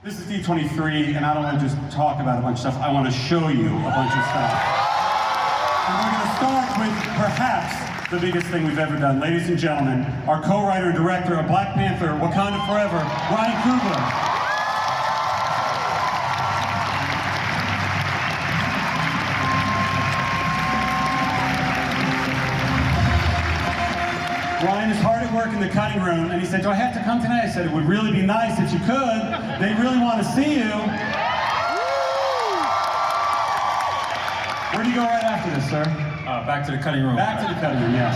This is D23, and I don't want to just talk about a bunch of stuff. I want to show you a bunch of stuff. And we're going to start with perhaps the biggest thing we've ever done. Ladies and gentlemen, our co-writer and director of Black Panther, Wakanda Forever, Ryan Coogler. Ryan is hard at work in the cutting room, and he said, do I have to come tonight? I said, it would really be nice if you could. They really want to see you. Where do you go right after this, sir? Back to the cutting room. Back to the cutting room, yes.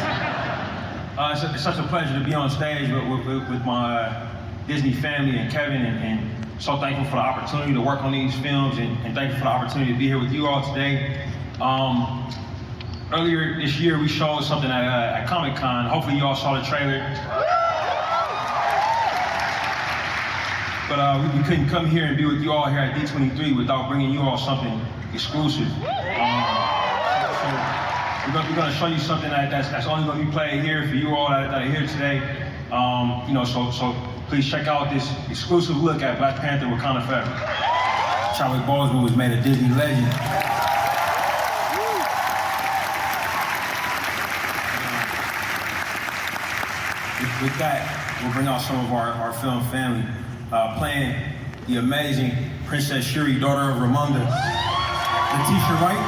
It's such a pleasure to be on stage with my Disney family and Kevin, and so thankful for the opportunity to work on these films, and thankful for the opportunity to be here with you all today. Earlier this year, we showed something at Comic-Con. Hopefully you all saw the trailer. But we couldn't come here and be with you all here at D23 without bringing you all something exclusive. So we're going to show you something that's only going to be played here for you all that are here today. So please check out this exclusive look at Black Panther: Wakanda Forever. Chadwick Boseman was made a Disney legend. With that, we'll bring out some of our film family, playing the amazing Princess Shuri, daughter of Ramonda. Letitia Wright.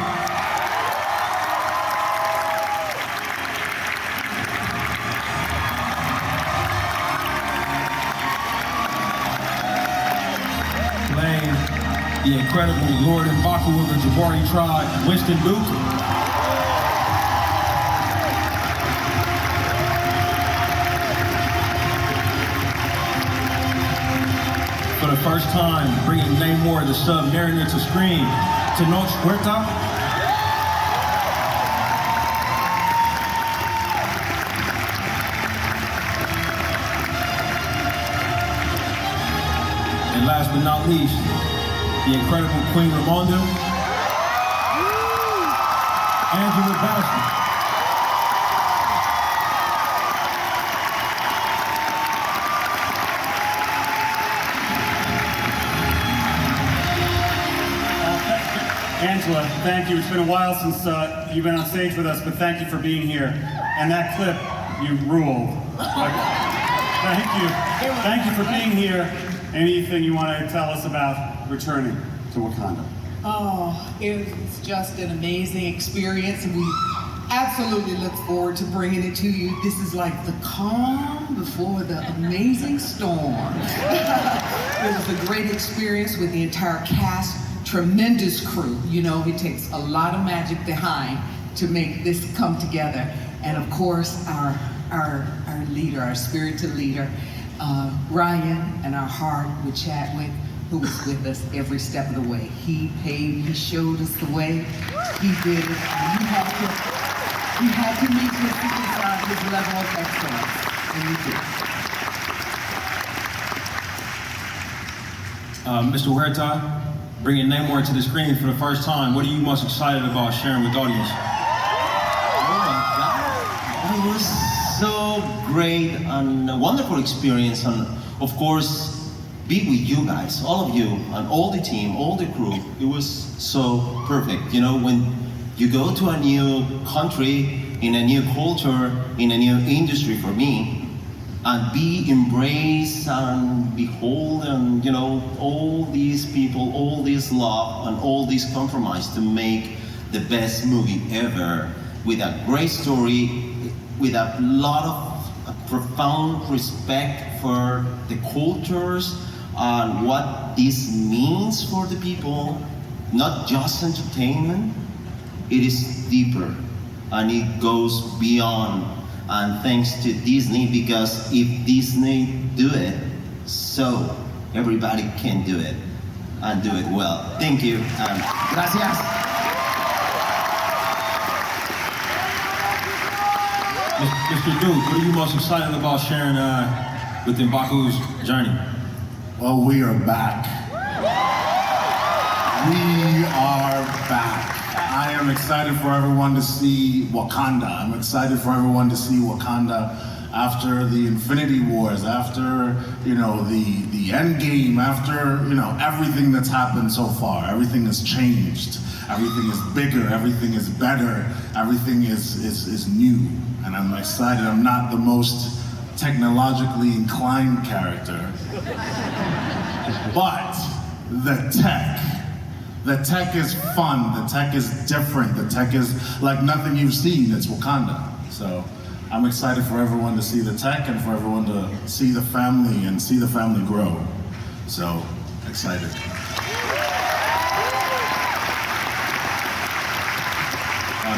Playing the incredible Lord M'Baku of the Jabari tribe, Winston Duke. For the first time, bringing Namor, the sub-narrator, to screen, Tenoch Huerta. And last but not least, the incredible Queen Ramonda, Angela Bassett. Angela, thank you. It's been a while since you've been on stage with us, but thank you for being here. And that clip, you ruled. Thank you. Thank you for being here. Anything you want to tell us about returning to Wakanda? Oh, it was just an amazing experience, and we absolutely look forward to bringing it to you. This is like the calm before the amazing storm. It was a great experience with the entire cast. Tremendous crew. You know, it takes a lot of magic behind to make this come together. And of course, our leader, our spirited leader, Ryan, and our heart with Chadwick, who was with us every step of the way. He showed us the way. He did it. And you had to meet his level of excellence, and you did. Mr. Huerta, bringing Namor to the screen for the first time, what are you most excited about sharing with the audience? Oh my God, it was so great and a wonderful experience, and of course, be with you guys, all of you, and all the team, all the crew. It was so perfect. You know, when you go to a new country, in a new culture, in a new industry for me, and be embraced and behold, and you know, all these people, all this love and all this compromise to make the best movie ever, with a great story, with a lot of profound respect for the cultures and what this means for the people, not just entertainment. It is deeper and it goes beyond. And thanks to Disney, because if Disney do it, so everybody can do it, and do it well. Thank you, and gracias. Mr. Duke, what are you most excited about sharing with M'Baku's journey? Well, we are back. We are back. I am excited for everyone to see Wakanda. I'm excited for everyone to see Wakanda after the Infinity Wars, after, the end game, after, everything that's happened so far. Everything has changed. Everything is bigger, everything is better, everything is new. And I'm excited. I'm not the most technologically inclined character. But the tech is fun, the tech is different, the tech is like nothing you've seen, it's Wakanda. So I'm excited for everyone to see the tech and for everyone to see the family and see the family grow. So, excited.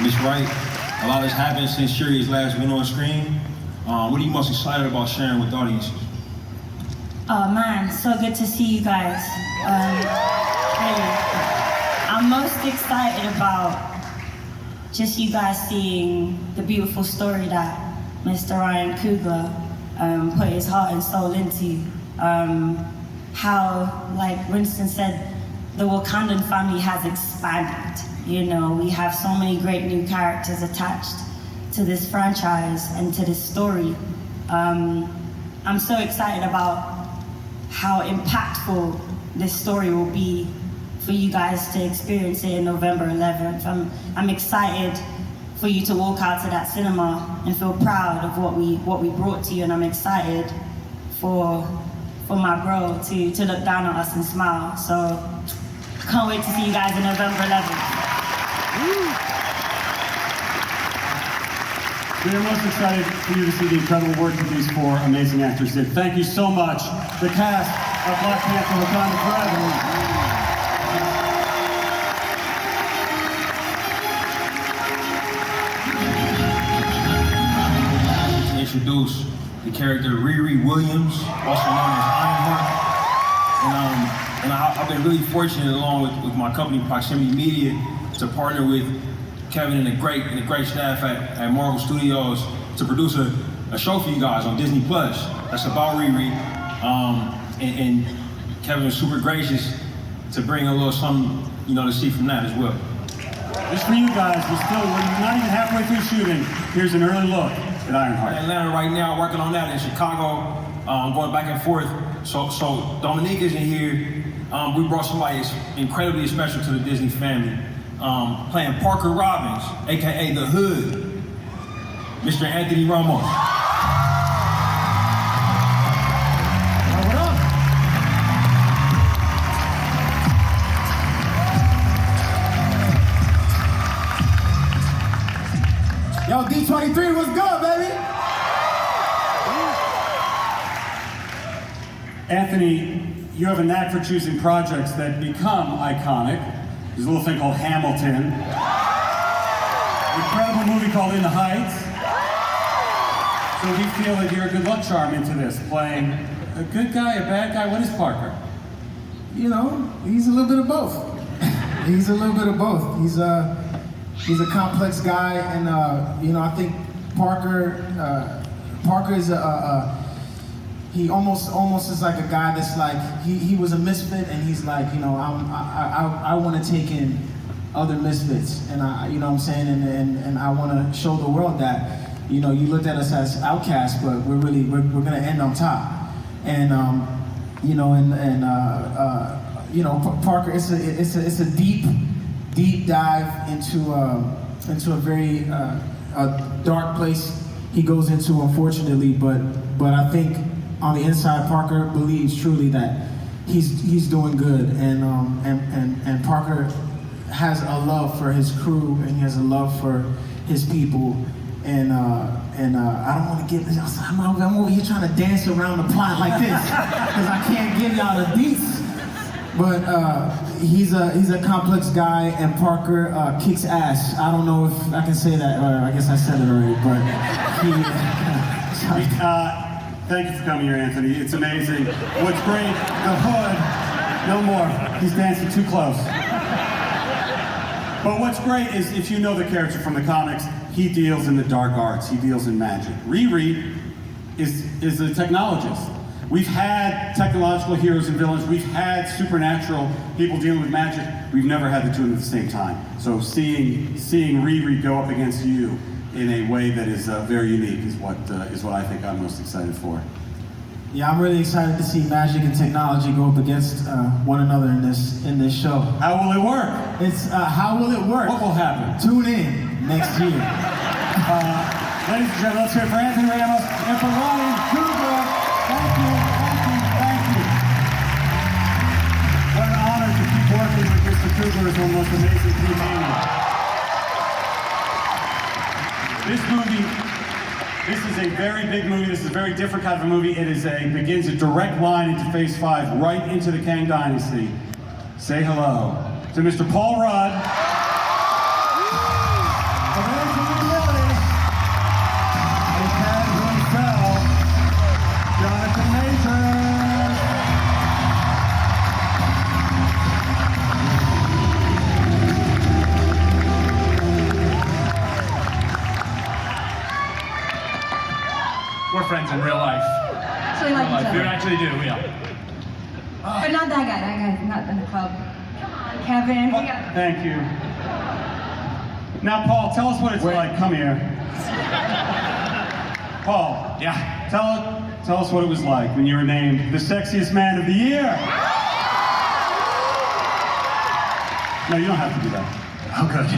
Miss Wright, a lot has happened since Shuri's last been on screen. What are you most excited about sharing with the audience? Oh man, so good to see you guys. Really. I'm most excited about just you guys seeing the beautiful story that Mr. Ryan Coogler put his heart and soul into. How, like Winston said, the Wakandan family has expanded. We have so many great new characters attached to this franchise and to this story. I'm so excited about how impactful this story will be for you guys to experience it in November 11th. I'm excited for you to walk out to that cinema and feel proud of what we brought to you, and I'm excited for my bro to look down on us and smile. So can't wait to see you guys in November 11th. We are most excited for you to see the incredible work that these four amazing actors did. Thank you so much, the cast of Black Panther: Wakanda Forever. To introduce the character Riri Williams, also known as Ironheart. And I've been really fortunate, along with my company, Proximity Media, to partner with Kevin and the great staff at Marvel Studios to produce a show for you guys on Disney Plus. That's about Riri. And Kevin was super gracious to bring a little something, to see from that as well. Just for you guys, we're not even halfway through shooting. Here's an early look at Ironheart. In Atlanta right now, working on that. In Chicago, going back and forth. So Dominique isn't here. We brought somebody incredibly special to the Disney family. Playing Parker Robbins, AKA The Hood, Mr. Anthony Ramos. What up? Yo, D23, what's good, baby? Anthony, you have a knack for choosing projects that become iconic. There's a little thing called Hamilton. An incredible movie called In the Heights. So we feel that you're a good luck charm into this, playing a good guy, a bad guy. What is Parker? He's a little bit of both. He's a little bit of both. He's a complex guy, and I think Parker is he almost is like a guy that's like, he was a misfit, and he's like, I want to take in other misfits, and what I'm saying, and I want to show the world that, you looked at us as outcasts, but we're gonna end on top, and Parker, it's a deep dive into a very dark place he goes into, unfortunately, but I think on the inside, Parker believes truly that he's doing good, and Parker has a love for his crew, and he has a love for his people, and I don't want to give. I'm over here trying to dance around the plot like this because I can't give y'all the beats. But he's a complex guy, and Parker kicks ass. I don't know if I can say that. I guess I said it already, but he. Thank you for coming here, Anthony. It's amazing. What's great, the Hood, no more. He's dancing too close. But what's great is, if you know the character from the comics, he deals in the dark arts, he deals in magic. Riri is a technologist. We've had technological heroes and villains, we've had supernatural people dealing with magic, we've never had the two at the same time. So seeing Riri go up against you in a way that is very unique is what I think I'm most excited for. Yeah, I'm really excited to see magic and technology go up against one another in this show. How will it work? It's how will it work? What will happen? Tune in next year. Ladies and gentlemen, let's hear it for Anthony Ramos and for Ryan Coogler. Thank you, thank you, thank you. What an honor to keep working with Mr. Coogler as one of the most amazing team members. This movie, this is a very big movie. This is a very different kind of a movie. It begins a direct line into Phase 5, right into the Kang Dynasty. Say hello to Mr. Paul Rudd. We're friends in real life. Actually like each We other. actually do, yeah. But not that guy. That guy's not in the club. Kevin. We got- Thank you. Now, Paul, tell us what it's like. Come here. Paul. Yeah. Tell us what it was like when you were named the sexiest man of the year. No, you don't have to do that. Oh, good.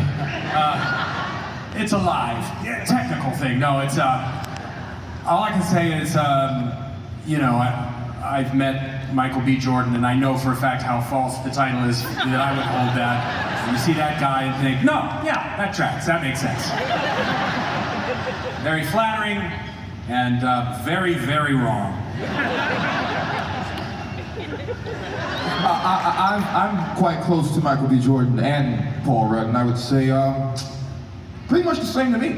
It's a live, technical thing. No, it's all I can say is, you know, I've met Michael B. Jordan, and I know for a fact how false the title is that I would hold that. You see that guy and think, no, yeah, that tracks. That makes sense. Very flattering and very, very wrong. I'm quite close to Michael B. Jordan and Paul Rudd, and I would say pretty much the same to me.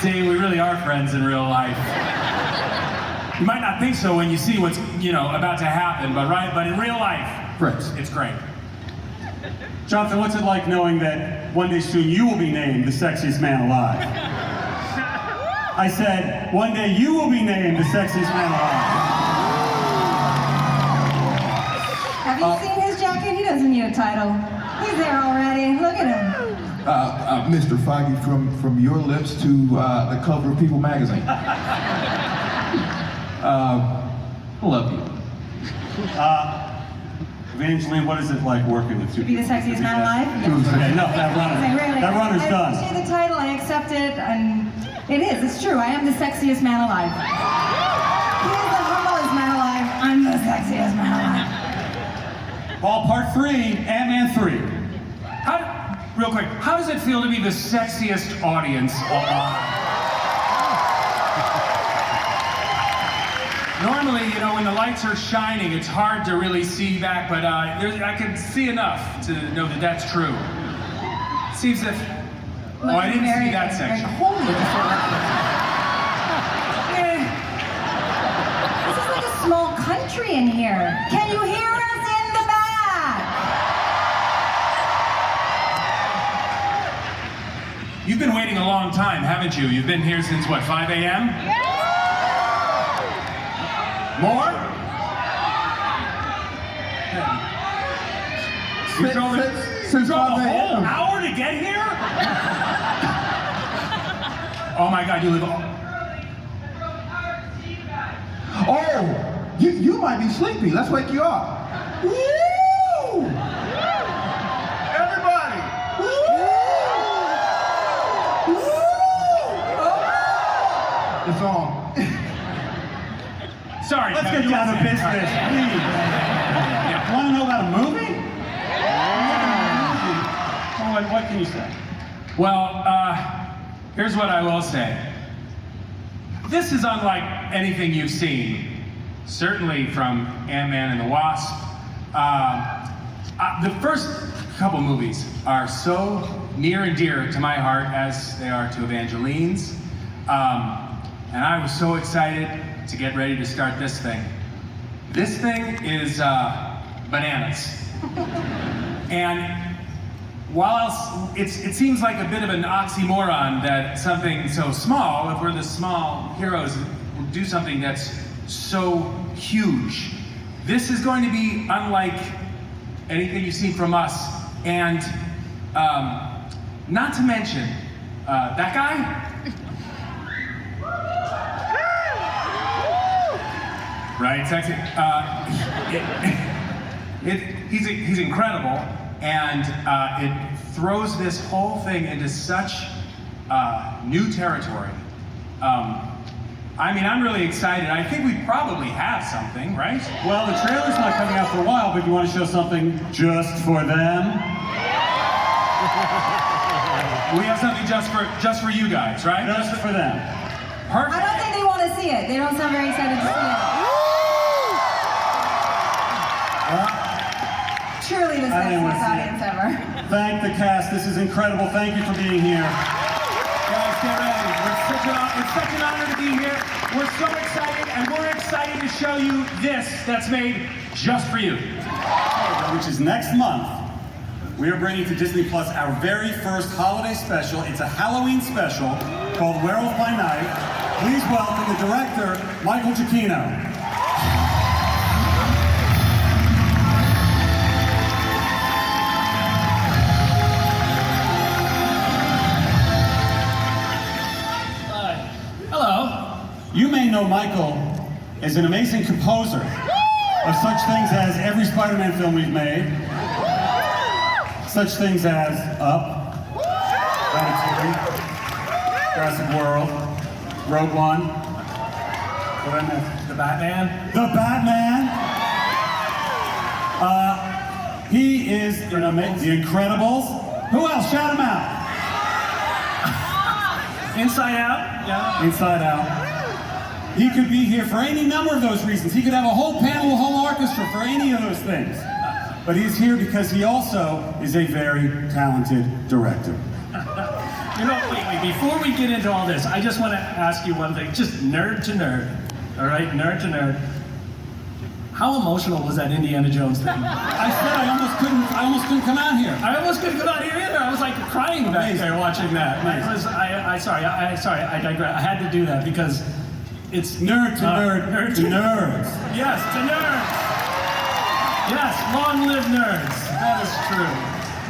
See, we really are friends in real life. You might not think so when you see what's, you know, about to happen, but in real life, Friends. it's great. Jonathan, what's it like knowing that one day soon you will be named the sexiest man alive? I said, one day you will be named the sexiest man alive. Have you seen his jacket? He doesn't need a title. He's there already. Look at him. Mr. Feige, from your lips to the cover of People magazine. Love you. Evangeline, what is it like working with you? To be the sexiest man alive? Okay, no, that runner's I done. appreciate the title. I accept it, and it is. It's true. I am the sexiest man alive. He is the humblest man alive. I'm the sexiest man alive. Paul, part 3, Ant-Man 3. Real quick, how does it feel to be the sexiest audience alive? Normally, you know, when the lights are shining, it's hard to really see back, but I can see enough to know that that's true. Seems if... Oh, I didn't see that section. Holy This is like a small country in here. Can you hear us in the back? You've been waiting a long time, haven't you? You've been here since, what, 5 a.m.? More? You drove Since a 5 whole a.m. hour to get here? Oh my God, you live... Oh, you might be sleepy. Let's wake you up. Woo! Everybody! Woo! It's on. Sorry, Let's Kevin, get down to listen. business, please. Want to know about a movie? What can you say? Well, here's what I will say. This is unlike anything you've seen, certainly from Ant-Man and the Wasp. The first couple movies are so near and dear to my heart as they are to Evangeline's. And I was so excited to get ready to start this thing. This thing is bananas. And while it seems like a bit of an oxymoron that something so small, if we're the small heroes, will do something that's so huge. This is going to be unlike anything you've seen from us. And Not to mention, that guy? Right, sexy. He's incredible, and it throws this whole thing into such new territory. I mean, I'm really excited. I think we probably have something, right? Well, the trailer's not coming out for a while, but you want to show something just for them? We have something just for you guys, right? Just for them. Perfect. I don't think they want to see it. They don't sound very excited to see it. Truly the I didn't want sexiest to see it. audience ever. Thank the cast. This is incredible. Thank you for being here. Guys, get ready. It's such an honor to be here. We're so excited, and we're excited to show you this that's made just for you. Which is next month. We are bringing to Disney Plus our very first holiday special. It's a Halloween special called Werewolf by Night. Please welcome the director, Michael Giacchino. You may know Michael as an amazing composer of such things as every Spider-Man film we've made, such things as Up, Ratatouille, Jurassic World, Rogue One, what did I miss? The Batman. The Batman. He is in The Incredibles. Who else? Shout him out. Inside Out. Yeah. Inside Out. He could be here for any number of those reasons. He could have a whole panel, a whole orchestra for any of those things. But he's here because he also is a very talented director. You know, wait, before we get into all this, I just want to ask you one thing, just nerd to nerd, all right, nerd to nerd. How emotional was that Indiana Jones thing? I said I almost couldn't come out here. I almost couldn't come out here either. I was like crying back there watching that. Sorry, I digress. I had to do that because it's nerd to nerd to nerds. Yes, to nerds. Yes, long live nerds. That is true.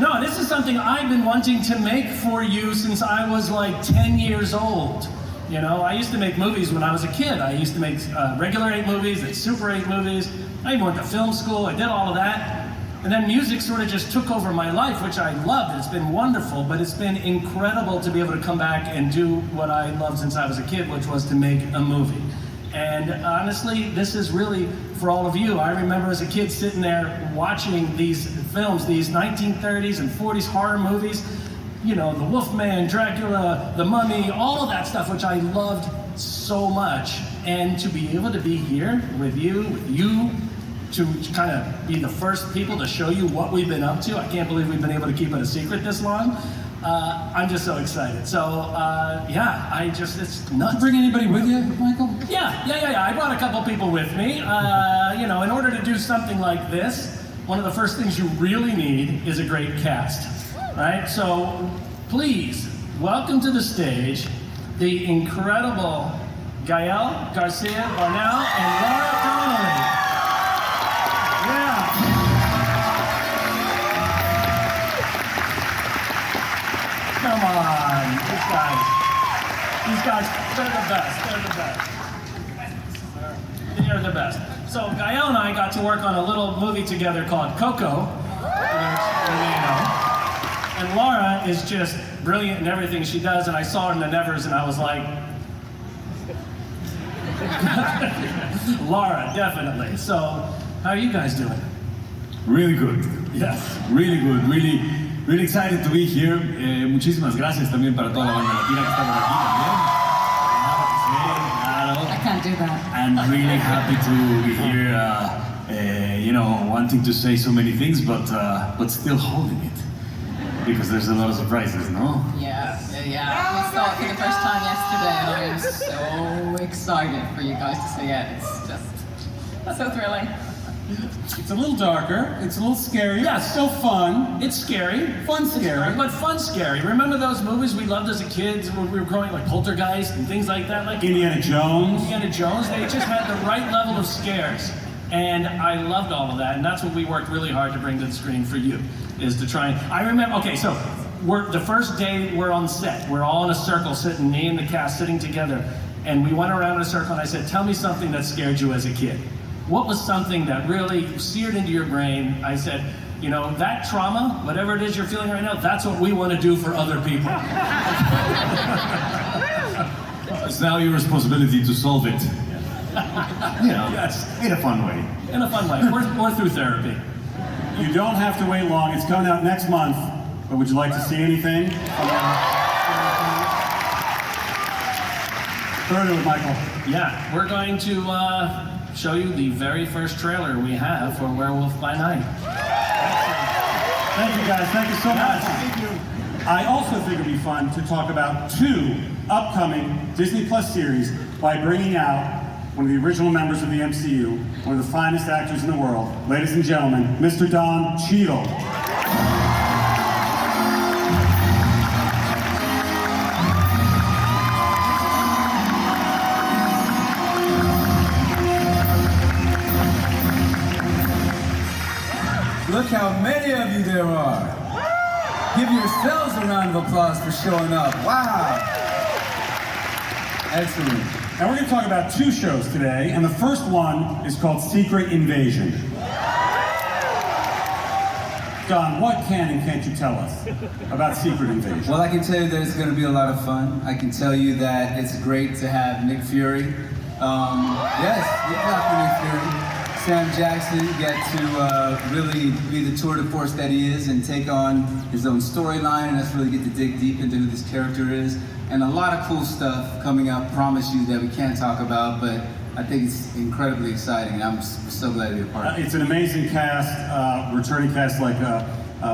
No, this is something I've been wanting to make for you since I was like 10 years old. You know, I used to make movies when I was a kid. I used to make regular 8 movies and Super 8 movies. I even went to film school. I did all of that. And then music sort of just took over my life, which I loved. It's been wonderful, but it's been incredible to be able to come back and do what I loved since I was a kid, which was to make a movie. And honestly, this is really for all of you. I remember as a kid sitting there watching these films, these 1930s and 40s horror movies, you know, the Wolfman, Dracula, the Mummy, all of that stuff, which I loved so much. And to be able to be here with you, to kind of be the first people to show you what we've been up to. I can't believe we've been able to keep it a secret this long. I'm just so excited. So, yeah, it's nuts. Did you bring anybody with you, Michael? Yeah. I brought a couple people with me. You know, in order to do something like this, one of the first things you really need is a great cast, right? So, please, welcome to the stage the incredible Gael Garcia Barnell and Laura Connolly. Come on, these guys, they're the best. They're the best. So Gael and I got to work on a little movie together called Coco, which you know. And Laura is just brilliant in everything she does, and I saw her in the Nevers, and I was like, Laura, definitely. So, how are you guys doing? Really good. Yes. Really good. Really excited to be here. Muchísimas gracias también para toda la banda latina que está por aquí también. Claro. I can't do that. I'm really happy to be here. You know, wanting to say so many things, but still holding it because there's a lot of surprises, no? Yeah. We saw it for the first time yesterday, and I am so excited for you guys to see it. It's just so thrilling. It's a little darker. It's a little scary. Yeah, it's still fun. It's scary. Fun scary. But fun scary. Remember those movies we loved as a kid when we were growing, like Poltergeist and things like that? Like Indiana Jones. They just had the right level of scares. And I loved all of that. And that's what we worked really hard to bring to the screen for you, is to try and... I remember... Okay, so the first day we're on set, we're all in a circle sitting, me and the cast sitting together, and we went around in a circle and I said, tell me something that scared you as a kid. What was something that really seared into your brain? I said, you know, that trauma, whatever it is you're feeling right now, that's what we want to do for other people. It's now your responsibility to solve it. You know, Yes. in a fun way. In a fun way, or through therapy. You don't have to wait long. It's coming out next month. But would you like to see anything? Third with Michael. Yeah, we're going to show you the very first trailer we have for Werewolf by Night. Thank you guys, thank you so much. Thank you. I also think it'd be fun to talk about 2 upcoming Disney Plus series by bringing out one of the original members of the MCU, one of the finest actors in the world, ladies and gentlemen, Mr. Don Cheadle. Look how many of you there are. Give yourselves a round of applause for showing up. Wow. Excellent. Now we're going to talk about 2 shows today, and the first one is called Secret Invasion. Don, what can and can't you tell us about Secret Invasion? Well, I can tell you that it's going to be a lot of fun. I can tell you that it's great to have Nick Fury. Yes, we clap for Nick Fury. Sam Jackson get to really be the tour de force that he is and take on his own storyline, and us really get to dig deep into who this character is. And a lot of cool stuff coming up, promise you, that we can't talk about, but I think it's incredibly exciting, and I'm so glad to be a part of it. It's an amazing cast, returning cast like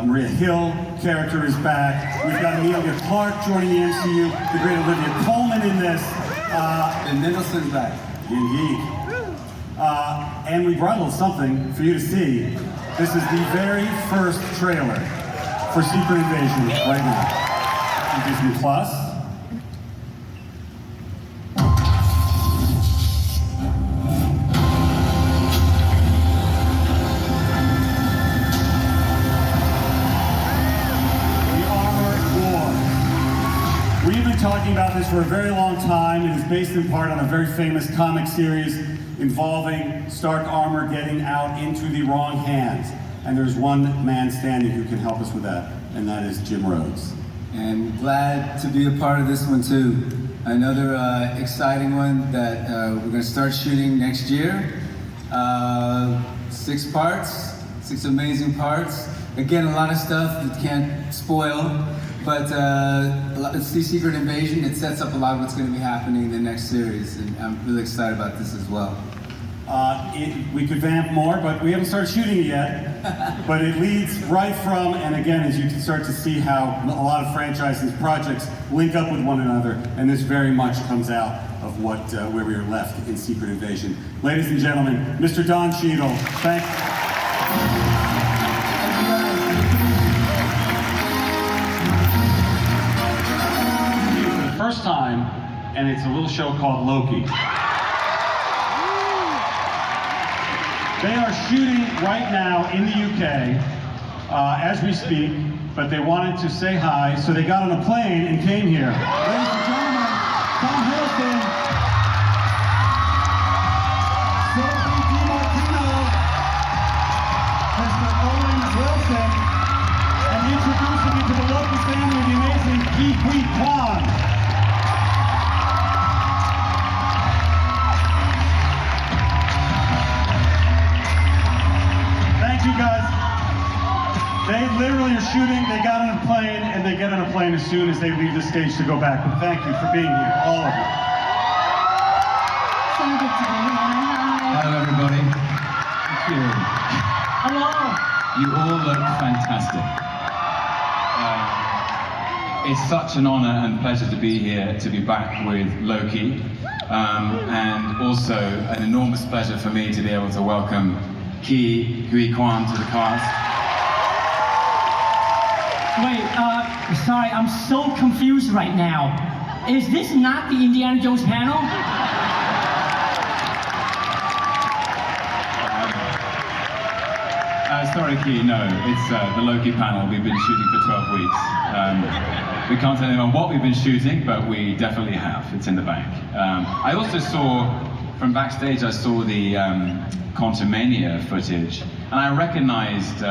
Maria Hill character is back. We've got Emilia Clarke joining the MCU, the great Olivia Colman in this. And Nicholson's back. Indeed. And we brought a little something for you to see. This is the very first trailer for Secret Invasion right now on Disney Plus. We've been talking about this for a very long time. It is based in part on a very famous comic series involving Stark armor getting out into the wrong hands. And there's one man standing who can help us with that, and that is Jim Rhodes. And glad to be a part of this one too. Another exciting one that we're going to start shooting next year. 6 parts, 6 amazing parts. Again, a lot of stuff that can't spoil. But it's the Secret Invasion. It sets up a lot of what's going to be happening in the next series, and I'm really excited about this as well. We could vamp more, but we haven't started shooting it yet. But it leads right from, and again, as you can start to see how a lot of franchises, projects link up with one another, and this very much comes out of what where we are left in Secret Invasion. Ladies and gentlemen, Mr. Don Cheadle, thank you. First time, and it's a little show called Loki. They are shooting right now in the UK as we speak, but they wanted to say hi, so they got on a plane and came here. Ladies and gentlemen, Tom Hiddleston, Sophie DiMartino, Mr. Owen Wilson, and introducing you to the Loki family, the amazing Ki Kwan. You guys, they literally are shooting, they got on a plane, and they get on a plane as soon as they leave the stage to go back. But thank you for being here, all of you. So good to be here. Hi. Hello, everybody. Thank you. Hello. You all look fantastic. It's such an honor and pleasure to be here, to be back with Loki, and also an enormous pleasure for me to be able to welcome Ki Kwan to the cast. Wait, sorry, I'm so confused right now. Is this not the Indiana Jones panel? Sorry, Key, no, it's the Loki panel. We've been shooting for 12 weeks. We can't tell anyone what we've been shooting, but we definitely have. It's in the bank. I also saw, from backstage, I saw the Quantumania footage, and I recognized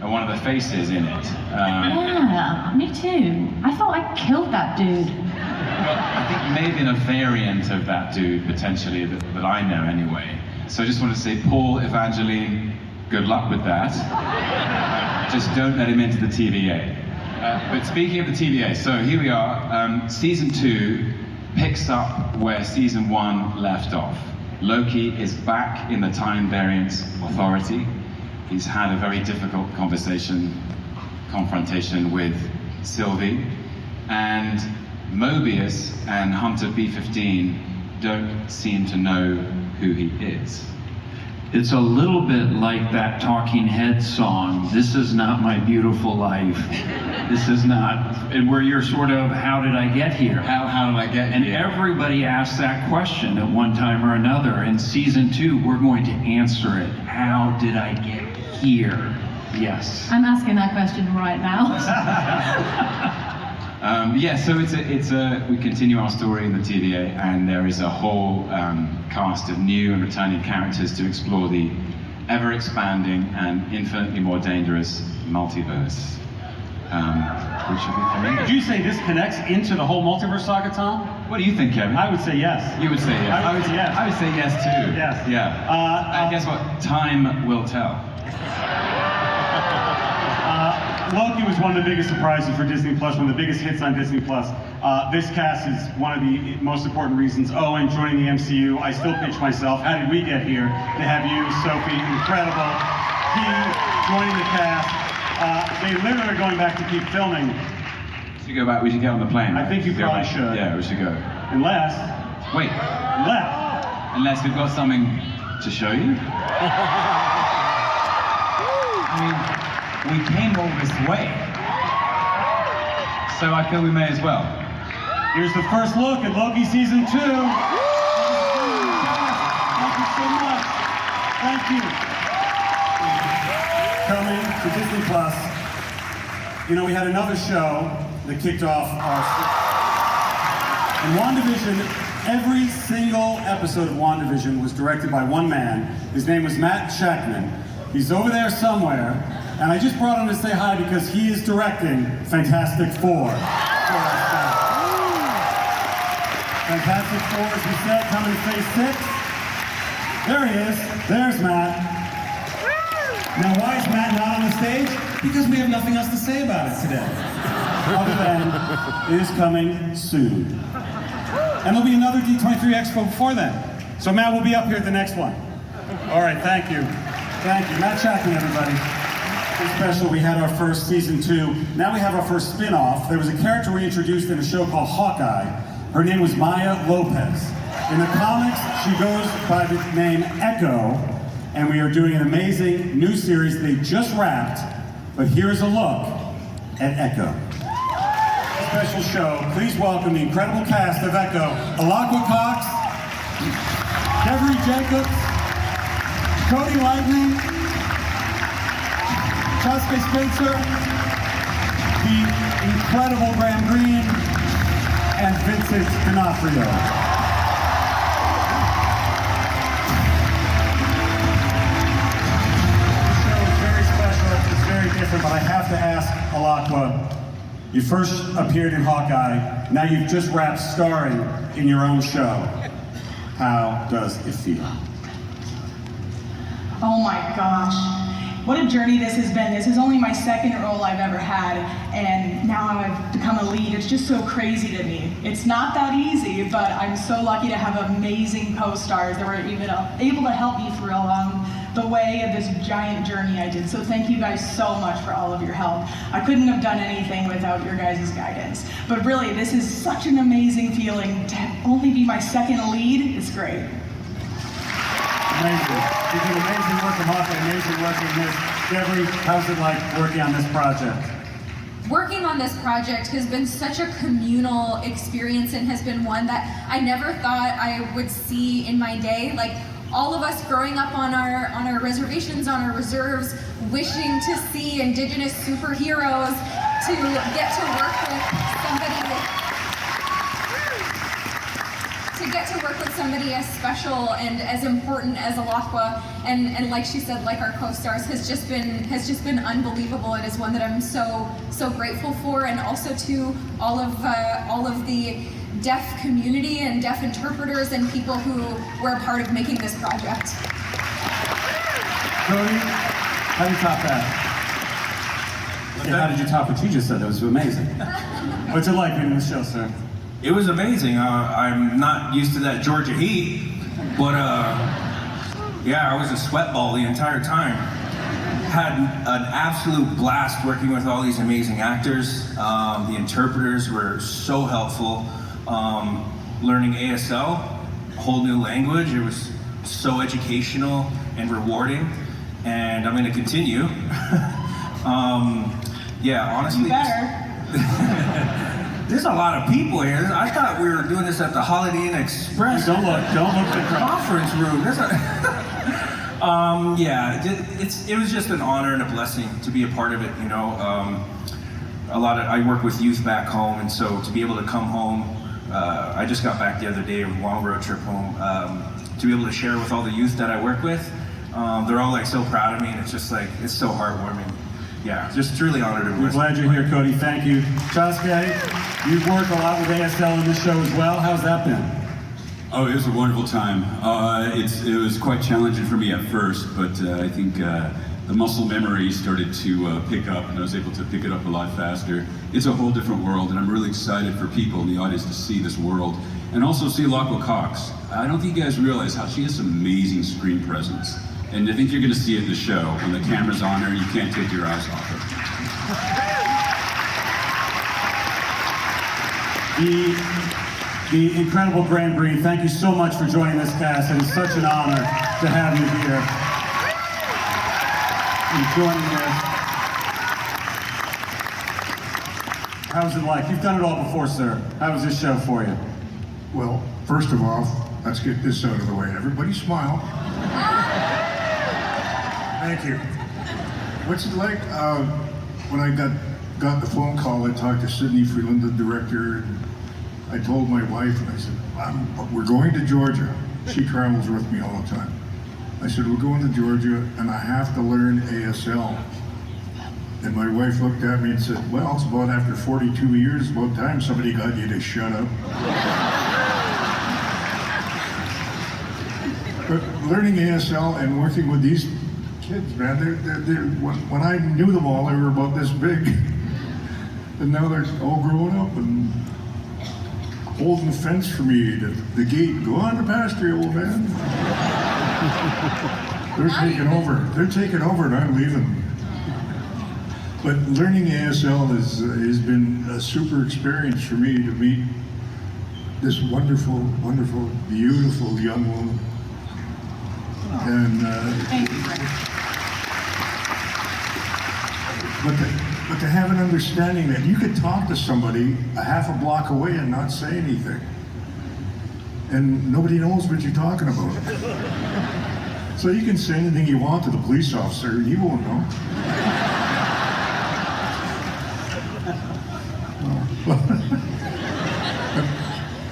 one of the faces in it. Yeah, me too. I thought I killed that dude. Well, I think you may have been a variant of that dude, potentially, that I know anyway. So I just want to say, Paul, Evangeline, good luck with that. Just don't let him into the TVA. But speaking of the TVA, so here we are. Season 2 picks up where Season 1 left off. Loki is back in the Time Variance Authority. He's had a very difficult confrontation with Sylvie. And Mobius and Hunter B-15 don't seem to know who he is. It's a little bit like that Talking Heads song, "This is not my beautiful life." This is not, and where you're sort of, how did I get here? How did I get and here? And everybody asks that question at one time or another. In Season 2, we're going to answer it. How did I get here? Yes. I'm asking that question right now. Yeah, so we continue our story in the TVA, and there is a whole cast of new and returning characters to explore the ever-expanding and infinitely more dangerous multiverse, which should be familiar. Did you say this connects into the whole multiverse saga, Tom? What do you think, Kevin? I would say yes. You would say yes. I would say yes. I would say yes too. Yes. Yeah. And guess what? Time will tell. Loki was one of the biggest surprises for Disney Plus, one of the biggest hits on Disney Plus. This cast is one of the most important reasons. Owen joining the MCU. I still pitch myself. How did we get here? To have you, Sophie, incredible. He joining the cast. They literally are going back to keep filming. We should go back. We should get on the plane. I think you probably should. Yeah, we should go. Unless we've got something to show you. I mean, we came all this way, so I feel we may as well. Here's the first look at Loki Season 2. Thank you so much. Thank you. Coming to Disney Plus. You know, we had another show that kicked off our... In WandaVision, every single episode of WandaVision was directed by one man. His name was Matt Shakman. He's over there somewhere. And I just brought him to say hi because he is directing Fantastic Four. Fantastic Four, as we said, coming to Phase 6. There he is. There's Matt. Now, why is Matt not on the stage? Because we have nothing else to say about it today. Other than, it is coming soon. And there'll be another D23 Expo before then. So Matt will be up here at the next one. All right, thank you. Thank you. Matt Chapman, everybody. Special, we had our first Season 2. Now we have our first spin-off. There was a character we introduced in a show called Hawkeye. Her name was Maya Lopez. In the comics, she goes by the name Echo, and we are doing an amazing new series they just wrapped, but here's a look at Echo. Special show. Please welcome the incredible cast of Echo. Alakwa Cox, Devery Jacobs, Cody Lightning, Josuke Spencer, the incredible Graham Greene, and Vincent D'Onofrio. This show is very special, it's very different, but I have to ask Alakwa, you first appeared in Hawkeye, now you've just wrapped starring in your own show. How does it feel? Oh my gosh. What a journey this has been. This is only my second role I've ever had, and now I've become a lead. It's just so crazy to me. It's not that easy, but I'm so lucky to have amazing co-stars that were even able to help me through along the way of this giant journey I did. So thank you guys so much for all of your help. I couldn't have done anything without your guys' guidance. But really, this is such an amazing feeling to only be my second lead. It's great. Amazing. You did amazing work in Hawkeye, amazing work in this. Devery, how's it like working on this project? Working on this project has been such a communal experience and has been one that I never thought I would see in my day. Like, all of us growing up on our reservations, on our reserves, wishing to see Indigenous superheroes, to get to work with somebody as special and as important as Alakwa, and like she said, like our co-stars, has just been unbelievable, and is one that I'm so grateful for, and also to all of the deaf community and deaf interpreters and people who were a part of making this project. Cody, how did you top that? Yeah, how did you top what you just said? That was amazing. What's it like being in the show, sir? It was amazing. I'm not used to that Georgia heat, but yeah, I was a sweat ball the entire time. Had an absolute blast working with all these amazing actors. The interpreters were so helpful. Learning ASL, a whole new language. It was so educational and rewarding, and I'm going to continue. Yeah, honestly. You better. There's a lot of people here. I thought we were doing this at the Holiday Inn Express. Don't look at the conference room. Yeah, it was just an honor and a blessing to be a part of it. You know, I work with youth back home, and so to be able to come home, I just got back the other day, a long road trip home, to be able to share with all the youth that I work with. They're all like so proud of me, and it's just like, it's so heartwarming. Yeah, just truly honored and We're glad you're here, Cody. Thank you. Chasuke, you've worked a lot with ASL in the show as well. How's that been? Oh, it was a wonderful time. It was quite challenging for me at first, but I think the muscle memory started to pick up, and I was able to pick it up a lot faster. It's a whole different world, and I'm really excited for people in the audience to see this world, and also see Alakwa Cox. I don't think you guys realize how she has some amazing screen presence. And I think you're going to see it in the show. When the camera's on her, you can't take your eyes off her. The incredible Grand Prix, thank you so much for joining this cast. It is such an honor to have you here and joining this. How's it like? You've done it all before, sir. How was this show for you? Well, first of all, let's get this out of the way. Everybody smile. Thank you. What's it like? When I got the phone call, I talked to Sydney Freeland, the director, and I told my wife, and I said, we're going to Georgia. She travels with me all the time. I said, we're going to Georgia, and I have to learn ASL. And my wife looked at me and said, well, it's about after 42 years, about time somebody got you to shut up. But learning ASL and working with these kids, man, when I knew them all, they were about this big. And now they're all grown up and holding the fence for me, the gate. Go on the pasture, old man. They're taking over. They're taking over and I'm leaving. But learning ASL has been a super experience for me to meet this wonderful, wonderful, beautiful young woman. And but to have an understanding that you could talk to somebody a half a block away and not say anything, and nobody knows what you're talking about. So you can say anything you want to the police officer, and he won't know.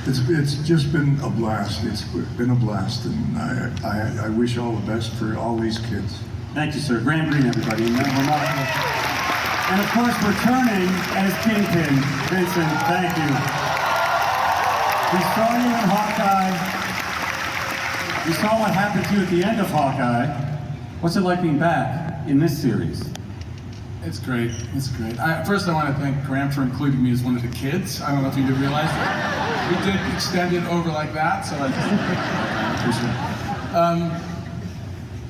It's just been a blast. It's been a blast, and I wish all the best for all these kids. Thank you, sir. Grand Prix, everybody. And of course, returning as Kingpin, Vincent, thank you. We saw you in Hawkeye. We saw what happened to you at the end of Hawkeye. What's it like being back in this series? It's great. It's great. First, I want to thank Graham for including me as one of the kids. I don't know if you did realize that. We did extend it over like that, so I appreciate it.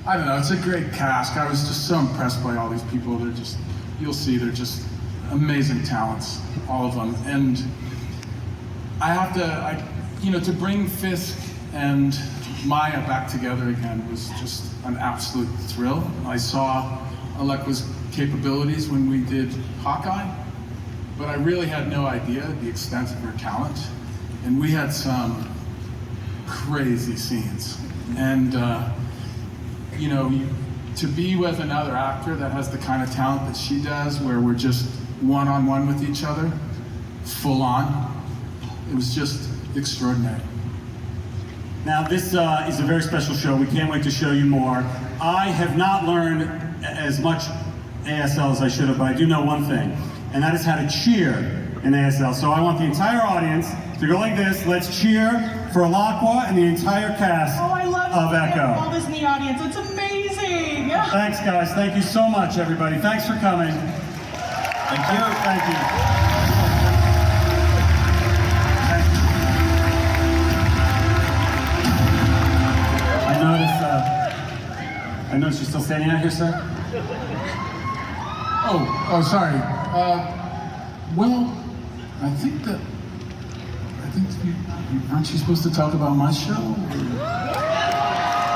I don't know. It's a great cast. I was just so impressed by all these people. They're just, you'll see, they're just amazing talents, all of them. And I have to, to bring Fisk and Maya back together again was just an absolute thrill. I saw Alakwa's capabilities when we did Hawkeye, but I really had no idea the extent of her talent. And we had some crazy scenes. And you know, to be with another actor that has the kind of talent that she does, where we're just one-on-one with each other, full on, it was just extraordinary. Now this is a very special show. We can't wait to show you more. I have not learned as much ASL as I should have, but I do know one thing, and that is how to cheer in ASL. So I want the entire audience to go like this. Let's cheer for Alakwa and the entire cast of Echo. All this in the audience. It's amazing. Thanks, guys. Thank you so much, everybody. Thanks for coming. Thank you. Thank you. I noticed you're still standing out here, sir. Oh, sorry. Well, I think aren't you supposed to talk about my show?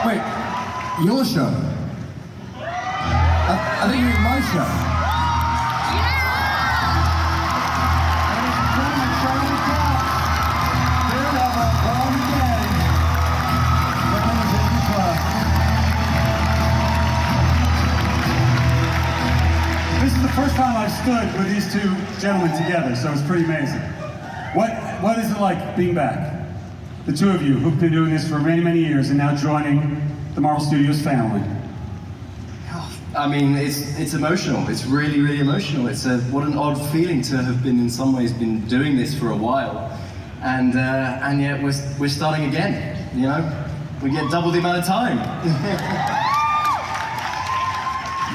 Wait, your show? I think you're in my show. This is the first time I've stood with these two gentlemen together, so it's pretty amazing. What is it like being back? The two of you who've been doing this for many, many years and now joining the Marvel Studios family. I mean, it's emotional. It's really, really emotional. It's what an odd feeling to have been, in some ways, been doing this for a while, and yet we're starting again. You know, we get double the amount of time.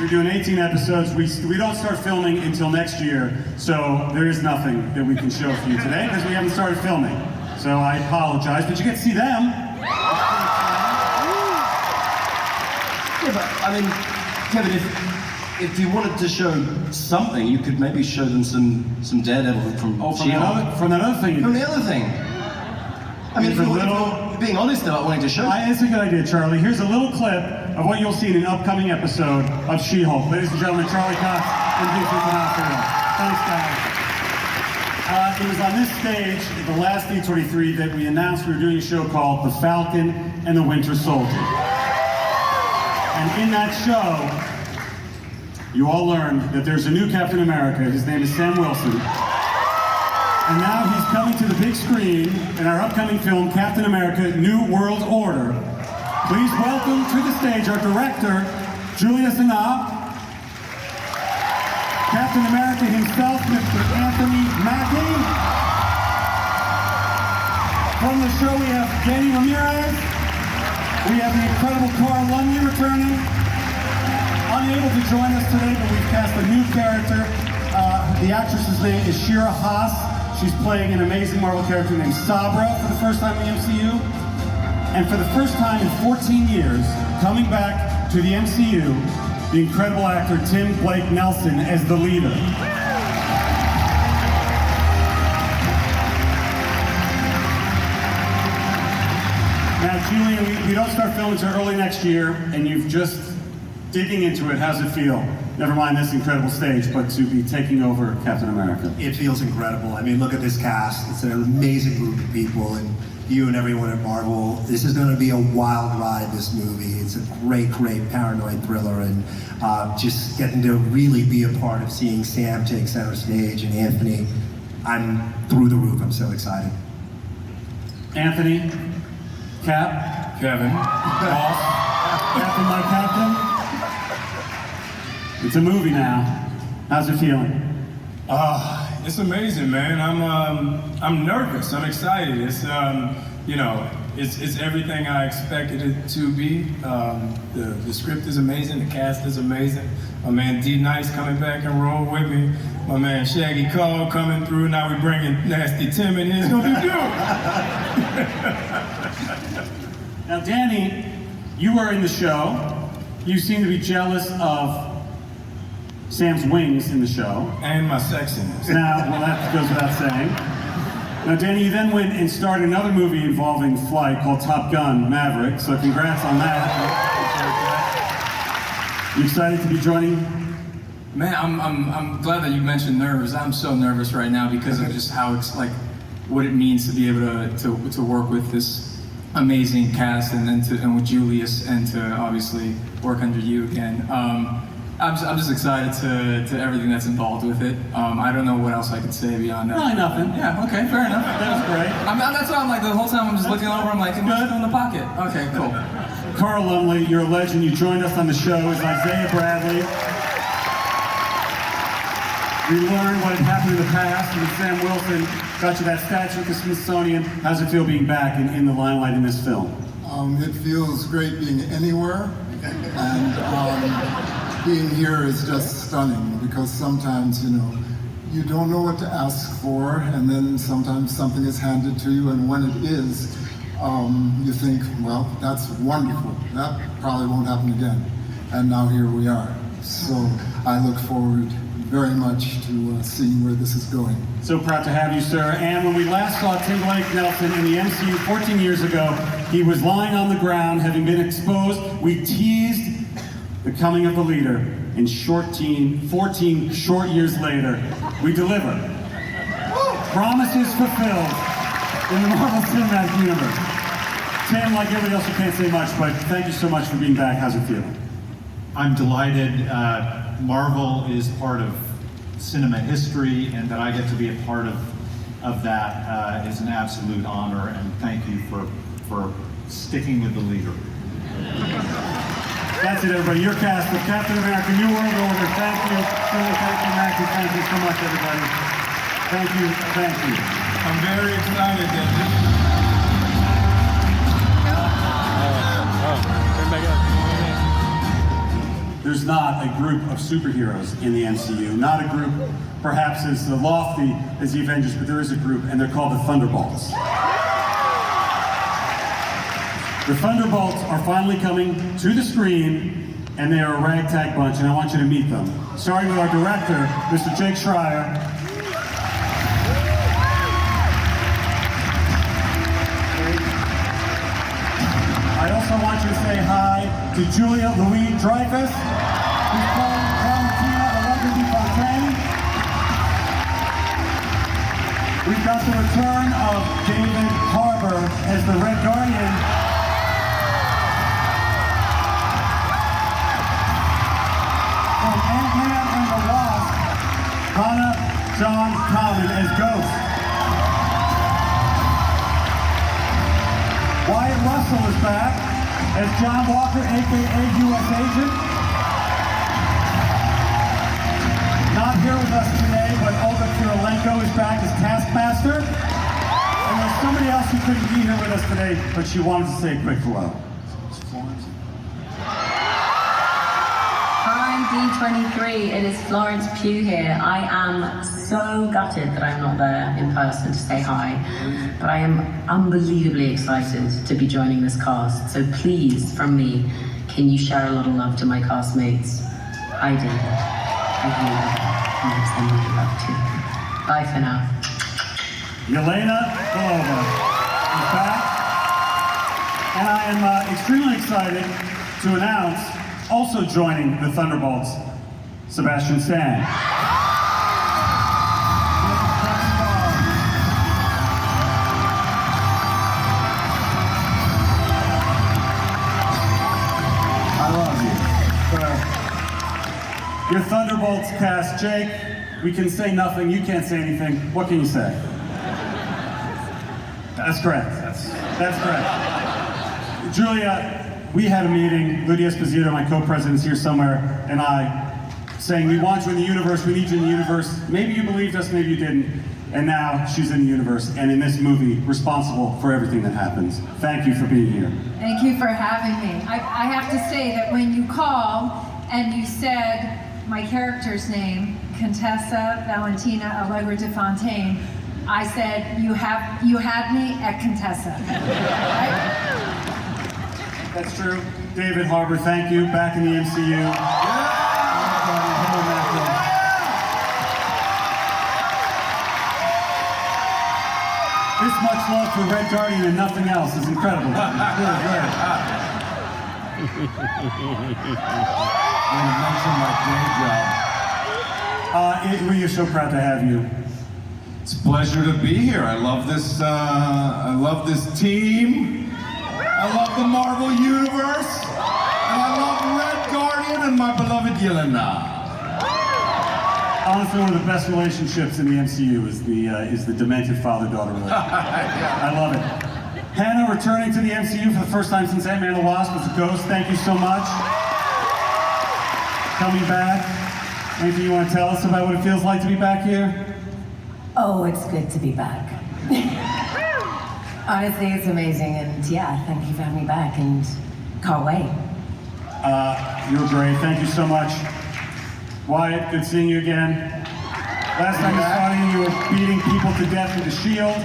We're doing 18 episodes. We don't start filming until next year, so there is nothing that we can show for you today because we haven't started filming. So I apologize, but you get to see them. Yeah, but I mean, Kevin, if you wanted to show something, you could maybe show them some Daredevil from that other thing. From the other thing. I mean, if you're being honest about wanting to show. It's a good idea, Charlie. Here's a little clip of what you'll see in an upcoming episode of She-Hulk. Ladies and gentlemen, Charlie Cox and D23. Thanks, guys. It was on this stage at the last D23 that we announced we were doing a show called The Falcon and the Winter Soldier. And in that show, you all learned that there's a new Captain America. His name is Sam Wilson. And now he's coming to the big screen in our upcoming film, Captain America, New World Order. Please welcome to the stage our director, Julius Anab, Captain America himself, Mr. Anthony Mackie. From the show we have Danny Ramirez. We have the incredible Carl Lumley returning. Unable to join us today, but we've cast a new character. The actress's name is Shira Haas. She's playing an amazing Marvel character named Sabra for the first time in the MCU. And for the first time in 14 years, coming back to the MCU, the incredible actor Tim Blake Nelson as the leader. Now, Julian, we don't start filming until early next year, and you've just digging into it. How's it feel? Never mind this incredible stage, but to be taking over Captain America. It feels incredible. I mean, look at this cast. It's an amazing group of people, and you and everyone at Marvel. This is going to be a wild ride, this movie. It's a great, great paranoid thriller, and just getting to really be a part of seeing Sam take center stage and Anthony, I'm through the roof. I'm so excited. Anthony, Cap, Kevin, Boss, Captain, my Captain. It's a movie now. How's it feeling? It's amazing, man. I'm nervous. I'm excited. It's you know, it's everything I expected it to be. The script is amazing. The cast is amazing. My man D Nice coming back and roll with me. My man Shaggy Cole coming through. Now we're bringing Nasty Tim in here. It's gonna be good. Now, Danny, you were in the show. You seem to be jealous of Sam's wings in the show. And my sexiness. Now, well, that goes without saying. Now, Danny, you then went and starred in another movie involving flight called Top Gun Maverick, so congrats on that. You excited to be joining? Man, I'm glad that you mentioned nerves. I'm so nervous right now because of just how it's like, what it means to be able to work with this amazing cast, and with Julius, and to obviously work under you again. I'm just excited to everything that's involved with it. I don't know what else I could say beyond that. Really nothing. Yeah, okay, fair enough. That was great. That's what I'm like the whole time. I'm just looking over. I'm like, am I still in the pocket? Okay, cool. Carl Lumley, you're a legend. You joined us on the show as Isaiah Bradley. We learned what had happened in the past, and Sam Wilson got you that statue at the Smithsonian. How's it feel being back in the limelight in this film? It feels great being anywhere, and being here is just stunning, because sometimes, you don't know what to ask for, and then sometimes something is handed to you, and when it is, you think, well, that's wonderful. That probably won't happen again. And now here we are. So I look forward very much to seeing where this is going. So proud to have you, sir. And when we last saw Tim Blake Nelson in the MCU 14 years ago, he was lying on the ground, having been exposed. We teased the coming of the leader, and 14 short years later, we deliver. Promises fulfilled in the Marvel Cinematic Universe. Tim, like everybody else, you can't say much, but thank you so much for being back. How's it feel? I'm delighted. Marvel is part of cinema history, and that I get to be a part of that is an absolute honor, and thank you for sticking with the leader. That's it, everybody. Your cast of Captain America, New World Order. Thank you. Thank you, Matthew. Thank you so much, everybody. Thank you. Thank you. I'm very excited that There's not a group of superheroes in the MCU. Not a group, perhaps as lofty as the Avengers, but there is a group, and they're called the Thunderbolts. The Thunderbolts are finally coming to the screen, and they are a ragtag bunch, and I want you to meet them. Starting with our director, Mr. Jake Schreier. I also want you to say hi to Julia Louis-Dreyfus, who's playing Valentina Allegra de Fontaine. We've got the return of David Harbour as the Red Guardian. From Ant-Man and the Wasp, Hannah John Common as Ghost. Wyatt Russell is back as John Walker, aka U.S. Agent. Not here with us today, but Olga Kurylenko is back as Taskmaster. And there's somebody else who couldn't be here with us today, but she wanted to say a quick hello. D23, it is Florence Pugh here. I am so gutted that I'm not there in person to say hi, but I am unbelievably excited to be joining this cast. So please, from me, can you share a lot of love to my castmates? I did. I do. And send my love too. Bye for now. Yelena Belova is back, and I am extremely excited to announce also joining the Thunderbolts, Sebastian Stan. I love you. Your Thunderbolts cast, Jake, we can say nothing, you can't say anything. What can you say? That's correct. That's correct. Julia, we had a meeting, Lydia Esposito, my co-president, is here somewhere, and I, saying we want you in the universe, we need you in the universe. Maybe you believed us, maybe you didn't. And now she's in the universe, and in this movie, responsible for everything that happens. Thank you for being here. Thank you for having me. I have to say that when you called and you said my character's name, Contessa Valentina Allegra de Fontaine, I said, you had me at Contessa. Right? That's true. David Harbour, thank you. Back in the MCU. This much love for Red Guardian and nothing else is incredible. Really great. I'm going to mention my day job. We are so proud to have you. It's a pleasure to be here. I love this team. I love the Marvel Universe. And I love Red Guardian and my beloved Yelena. Honestly, one of the best relationships in the MCU is the demented father-daughter relationship. I love it. Hannah, returning to the MCU for the first time since Ant-Man and the Wasp as a ghost. Thank you so much. Coming back. Anything you want to tell us about what it feels like to be back here? Oh, it's good to be back. Honestly, it's amazing, and yeah, thank you for having me back, and can't wait. You're great. Thank you so much. Wyatt, good seeing you again. Last time I saw you, you were beating people to death with the shield.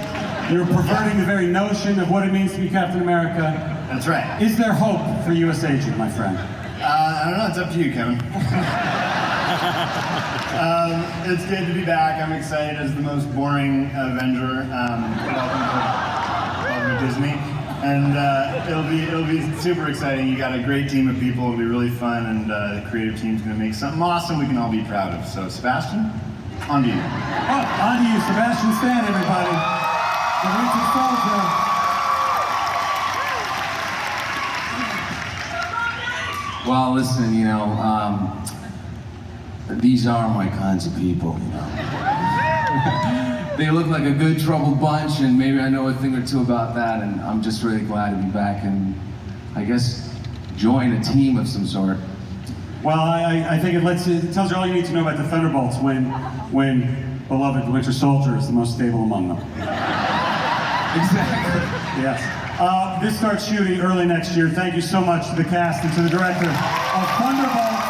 You were perverting the very notion of what it means to be Captain America. That's right. Is there hope for U.S. Agent, my friend? I don't know, it's up to you, Kevin. It's good to be back. I'm excited as the most boring Avenger. Welcome to Disney. And it'll be super exciting. You got a great team of people. It'll be really fun, and the creative team's gonna make something awesome we can all be proud of. So, Sebastian, on to you. Oh, on to you, Sebastian Stan, everybody. The Winter Soldier. Well, listen, you know, these are my kinds of people, you know. They look like a good troubled bunch, and maybe I know a thing or two about that, and I'm just really glad to be back and, I guess, join a team of some sort. Well, I think it tells you all you need to know about the Thunderbolts when beloved Winter Soldier is the most stable among them. Exactly. Yes. This starts shooting early next year. Thank you so much to the cast and to the director of Thunderbolts.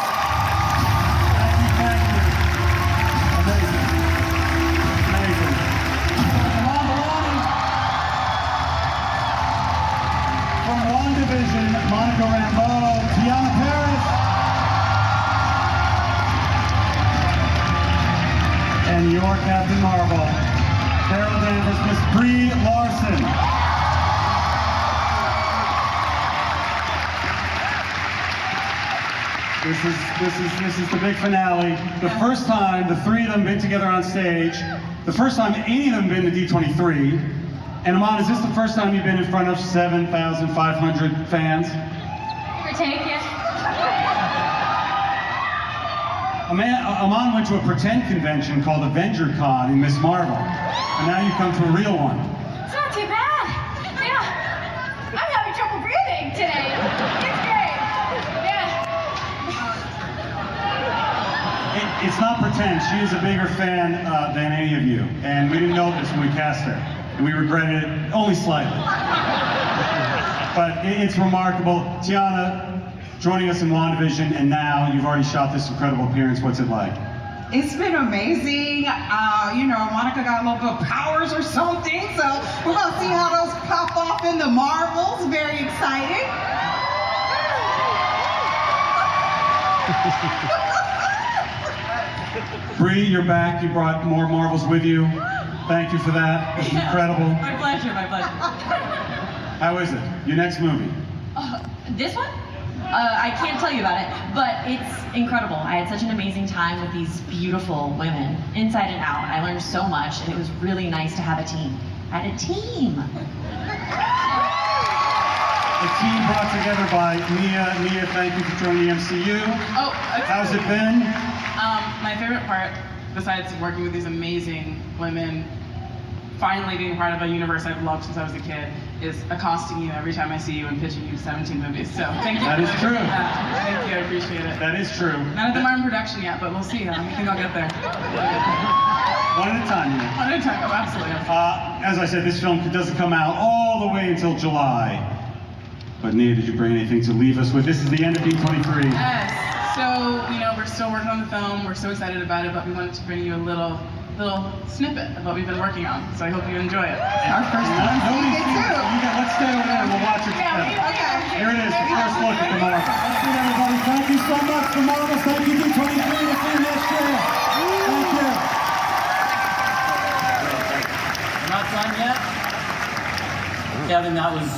Thank you. Amazing. Amazing. From WandaVision, Monica Rambeau, Tiana Paris, and your Captain Marvel, Carol Danvers, Miss Brie Larson. This is the big finale. The first time the three of them been together on stage, the first time any of them been to D23. And Aman, is this the first time you've been in front of 7,500 fans? Take it. Aman went to a pretend convention called Avenger Con in Miss Marvel. And now you come to a real one. It's not too bad. Yeah. I'm having trouble breathing today. It's great. It's not pretend. She is a bigger fan than any of you. And we didn't know this when we cast her. And we regretted it only slightly. But it's remarkable. Tiana, joining us in WandaVision, and now you've already shot this incredible appearance. What's it like? It's been amazing. You know, Monica got a little bit of powers or something, so we're gonna see how those pop off in the Marvels. Very exciting. Bree, you're back. You brought more Marvels with you. Thank you for that. It's incredible. My pleasure, my pleasure. How is it? Your next movie? This one? I can't tell you about it, but it's incredible. I had such an amazing time with these beautiful women, inside and out. I learned so much, and it was really nice to have a team. I had a team. A team brought together by Mia. Mia, thank you for joining the MCU. Oh, how's it been? My favorite part, besides working with these amazing women, finally being part of a universe I've loved since I was a kid, is accosting you every time I see you and pitching you 17 movies. So thank you. That is true. Thank you, I appreciate it. That is true. None of them are in production yet, but we'll see. I think I'll get there. One at a time, Mia. One at a time, oh, absolutely. As I said, this film doesn't come out all the way until July. But Nia, did you bring anything to leave us with? This is the end of D23. Yes. So, you know, we're still working on the film. We're so excited about it, but we wanted to bring you a little snippet of what we've been working on. So I hope you enjoy it. Our first time seeing it too. Let's stay over there and we'll watch it together. Here it is, the first look at the Marvel. That's it, everybody. Thank you so much for Marvel. Thank you, D23. We'll see you next year. Thank you. We're not done yet. Kevin, that was